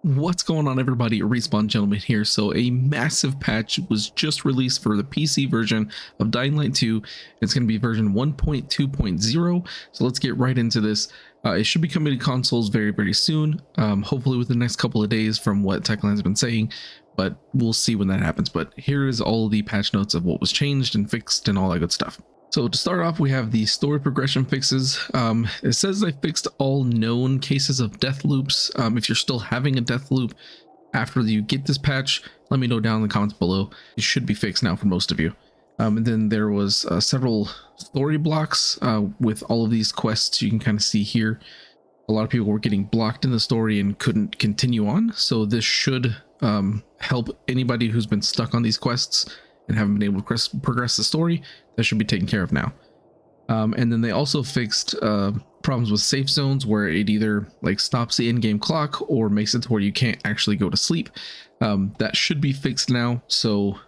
What's going on, everybody? Respawn Gentleman here. So a massive patch was just released for the PC version of Dying Light 2. It's going to be version 1.2.0. So let's get right into this. It should be coming to consoles very soon, hopefully within the next couple of days from what Techland's been saying, but we'll see when that happens. But here is all the patch notes of what was changed and fixed and all that good stuff. So to start off, we have the story progression fixes. It says they fixed all known cases of death loops. If you're still having a death loop after you get this patch, let me know down in the comments below. It should be fixed now for most of you. And then there was several story blocks with all of these quests. You can kind of see here, a lot of people were getting blocked in the story and couldn't continue on. So this should help anybody who's been stuck on these quests and haven't been able to progress the story. That should be taken care of now. And then they also fixed problems with safe zones where it either like stops the in-game clock or makes it to where you can't actually go to sleep. That should be fixed now, so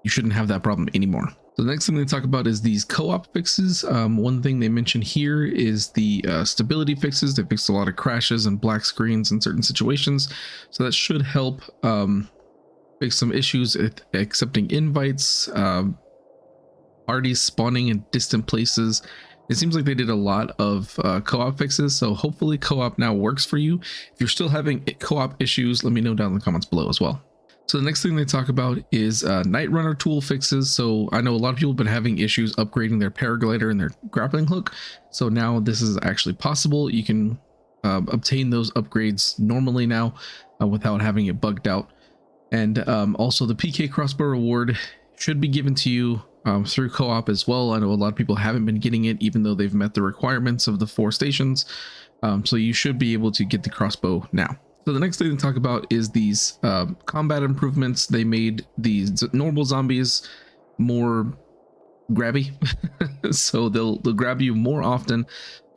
you shouldn't have that problem anymore. So the next thing they talk about is these co-op fixes. One thing they mentioned here is the stability fixes. They fixed a lot of crashes and black screens in certain situations, so that should help fix some issues with accepting invites, parties spawning in distant places. It seems like they did a lot of co-op fixes, so hopefully co-op now works for you. If you're still having co-op issues, let me know down in the comments below as well. So the next thing they talk about is Nightrunner tool fixes. So I know a lot of people have been having issues upgrading their paraglider and their grappling hook, so now this is actually possible. You can obtain those upgrades normally now without having it bugged out. And also the PK crossbow reward should be given to you through co-op as well. I know a lot of people haven't been getting it even though they've met the requirements of the 4 stations. So you should be able to get the crossbow now. So the next thing to talk about is these combat improvements. They made these normal zombies more grabby, so they'll grab you more often.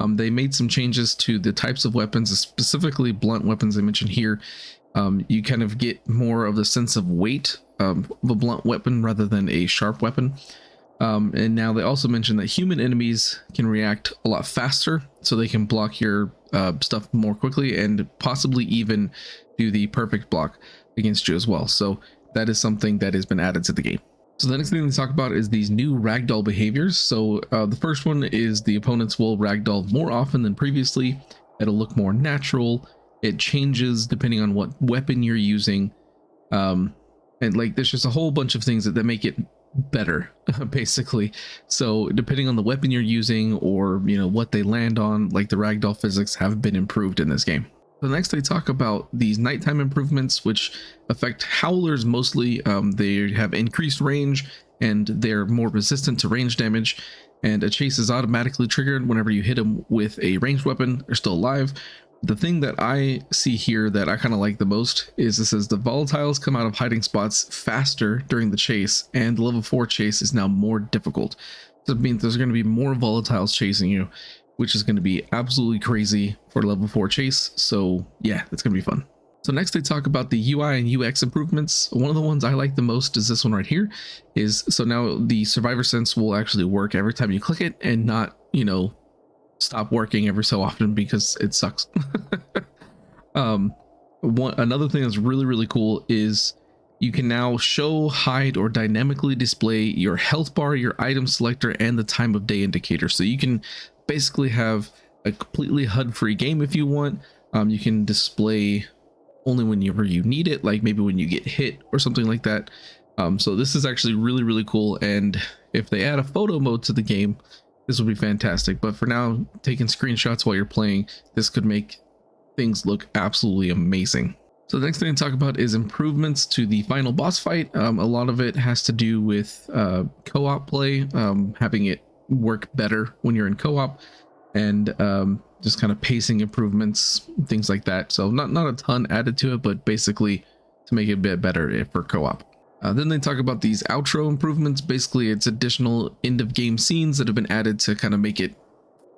They made some changes to the types of weapons, specifically blunt weapons they mentioned here. You kind of get more of the sense of weight of a blunt weapon rather than a sharp weapon. And now they also mentioned that human enemies can react a lot faster, so they can block your stuff more quickly and possibly even do the perfect block against you as well. So that is something that has been added to the game. So the next thing to talk about is these new Ragdoll behaviors. So the first one is the opponents will ragdoll more often than previously. It'll look more natural. It changes depending on what weapon you're using. And like there's just a whole bunch of things that make it better basically. So depending on the weapon you're using or what they land on, like the ragdoll physics have been improved in this game. So next they talk about these nighttime improvements, which affect howlers mostly. They have increased range and they're more resistant to range damage, and a chase is automatically triggered whenever you hit them with a ranged weapon. They're still alive. The thing that I see here that I kind of like the most is it says the volatiles come out of hiding spots faster during the chase, and the level 4 chase is now more difficult. So it means there's going to be more volatiles chasing you, which is going to be absolutely crazy for level 4 chase. So yeah, it's going to be fun. So next they talk about the UI and UX improvements. One of the ones I like the most is this one right here. So now the survivor sense will actually work every time you click it and not, stop working every so often because it sucks. Another thing that's really cool is you can now show, hide, or dynamically display your health bar, your item selector, and the time of day indicator. So you can basically have a completely HUD-free game if you want. You can display only whenever you need it, like maybe when you get hit or something like that. So this is actually really cool, and if they add a photo mode to the game, this would be fantastic. But for now, taking screenshots while you're playing, this could make things look absolutely amazing. So the next thing to talk about is improvements to the final boss fight. A lot of it has to do with co-op play, having it work better when you're in co-op, and just kind of pacing improvements, things like that. So not a ton added to it, but basically to make it a bit better for co-op. Then they talk about these outro improvements. Basically, it's additional end of game scenes that have been added to kind of make it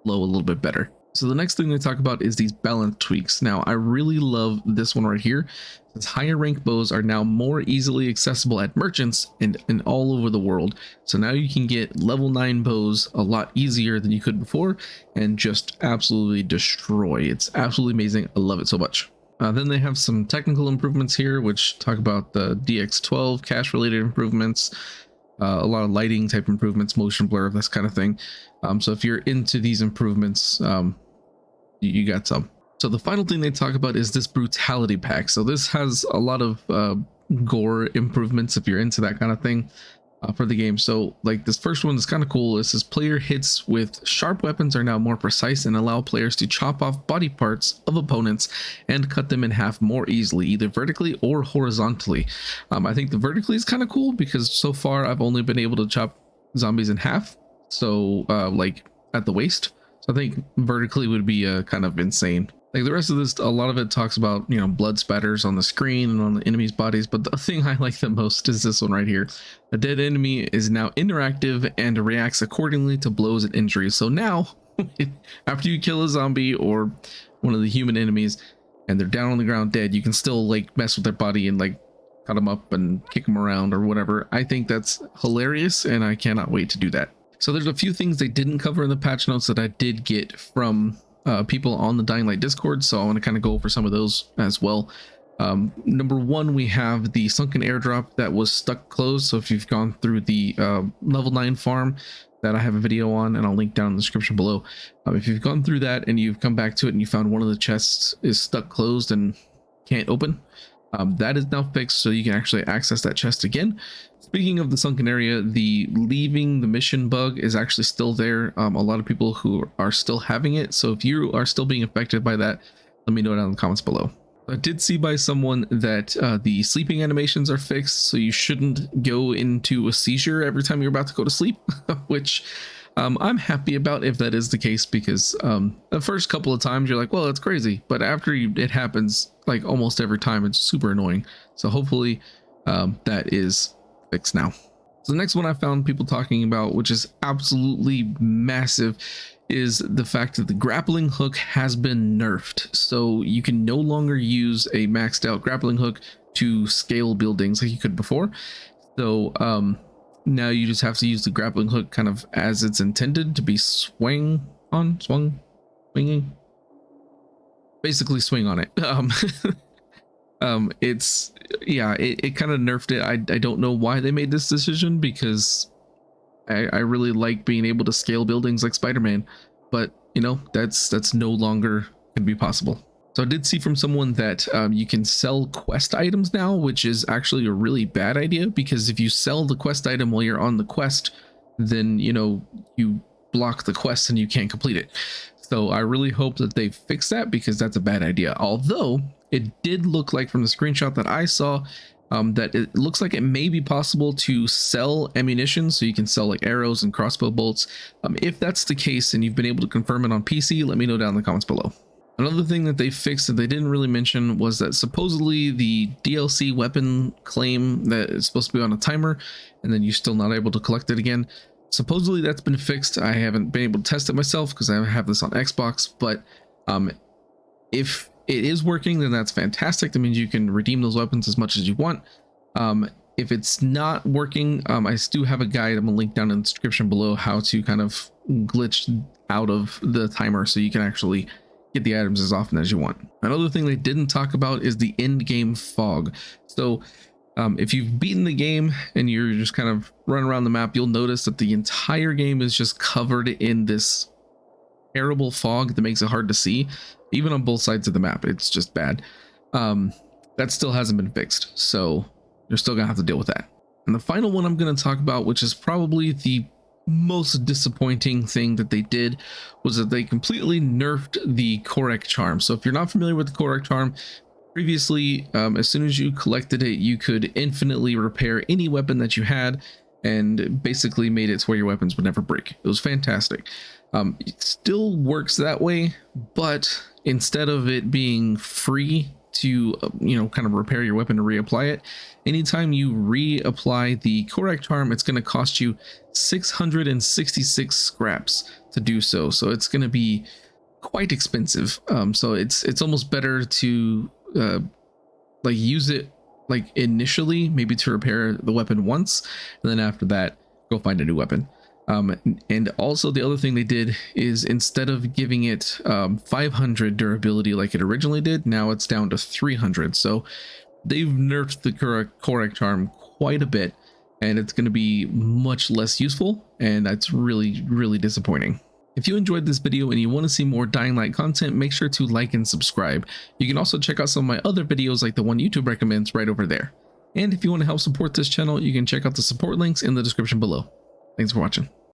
flow a little bit better. So the next thing they talk about is these balance tweaks. Now, I really love this one right here. Since higher rank bows are now more easily accessible at merchants and all over the world. So now you can get level 9 bows a lot easier than you could before and just absolutely destroy. It's absolutely amazing. I love it so much. Then they have some technical improvements here, which talk about the DX12 cache related improvements, a lot of lighting type improvements, motion blur, this kind of thing. So if you're into these improvements, you got some. So the final thing they talk about is this Brutality Pack. So this has a lot of gore improvements if you're into that kind of thing. For the game. So like this first one is kind of cool. It says player hits with sharp weapons are now more precise and allow players to chop off body parts of opponents and cut them in half more easily, either vertically or horizontally. I think the vertically is kind of cool because so far I've only been able to chop zombies in half, so like at the waist. So I think vertically would be kind of insane. Like the rest of this, a lot of it talks about, you know, blood spatters on the screen and on the enemies' bodies, but the thing I like the most is this one right here. A dead enemy is now interactive and reacts accordingly to blows and injuries. So now, after you kill a zombie or one of the human enemies and they're down on the ground dead, you can still like mess with their body and like cut them up and kick them around or whatever. I think that's hilarious and I cannot wait to do that. So there's a few things they didn't cover in the patch notes that I did get from people on the Dying Light Discord, so I want to kind of go over some of those as well. Number one, we have the Sunken airdrop that was stuck closed. So if you've gone through the level 9 farm that I have a video on, and I'll link down in the description below, if you've gone through that and you've come back to it and you found one of the chests is stuck closed and can't open, that is now fixed, so you can actually access that chest again. Speaking of the sunken area, the leaving the mission bug is actually still there. A lot of people who are still having it, so if you are still being affected by that, let me know down in the comments below. I did see by someone that the sleeping animations are fixed, so you shouldn't go into a seizure every time you're about to go to sleep, which I'm happy about if that is the case, because the first couple of times you're like, well, that's crazy, but after it happens like almost every time, it's super annoying. So hopefully that is fixed now. So the next one I found people talking about, which is absolutely massive, is the fact that the grappling hook has been nerfed. So you can no longer use a maxed out grappling hook to scale buildings like you could before. So now you just have to use the grappling hook kind of as it's intended to be swinging, basically swing on it. It's, yeah, it kind of nerfed it. I don't know why they made this decision, because I really like being able to scale buildings like Spider-Man, but you know, that's no longer gonna be possible. So I did see from someone that you can sell quest items now, which is actually a really bad idea, because if you sell the quest item while you're on the quest, then you know, you block the quest and you can't complete it. So I really hope that they fix that, because that's a bad idea. Although it did look like from the screenshot that I saw that it looks like it may be possible to sell ammunition, so you can sell like arrows and crossbow bolts. If that's the case and you've been able to confirm it on PC, let me know down in the comments below. Another thing that they fixed that they didn't really mention was that supposedly the DLC weapon claim that is supposed to be on a timer and then you're still not able to collect it again. Supposedly that's been fixed. I haven't been able to test it myself because I have this on Xbox, but if it is working, then that's fantastic. That means you can redeem those weapons as much as you want. If it's not working, I do have a guide I'm gonna link down in the description below how to kind of glitch out of the timer so you can actually get the items as often as you want. Another thing they didn't talk about is the end game fog. So if you've beaten the game and you're just kind of running around the map, you'll notice that the entire game is just covered in this terrible fog that makes it hard to see, even on both sides of the map. It's just bad. That still hasn't been fixed, so you're still gonna have to deal with that. And the final one I'm going to talk about, which is probably the most disappointing thing that they did, was that they completely nerfed the Korek charm. So if you're not familiar with the Korek charm, previously as soon as you collected it, you could infinitely repair any weapon that you had, and basically made it to where your weapons would never break. It was fantastic. It still works that way, but instead of it being free to you know, kind of repair your weapon and reapply it, anytime you reapply the Korek charm, it's going to cost you 666 scraps to do so. So it's going to be quite expensive. So it's almost better to like use it like initially, maybe to repair the weapon once, and then after that go find a new weapon. And also the other thing they did is instead of giving it 500 durability like it originally did, now it's down to 300. So they've nerfed the Korek charm quite a bit, and it's going to be much less useful, and that's really disappointing. If you enjoyed this video and you want to see more Dying Light content, make sure to like and subscribe. You can also check out some of my other videos like the one YouTube recommends right over there. And if you want to help support this channel, you can check out the support links in the description below. Thanks for watching.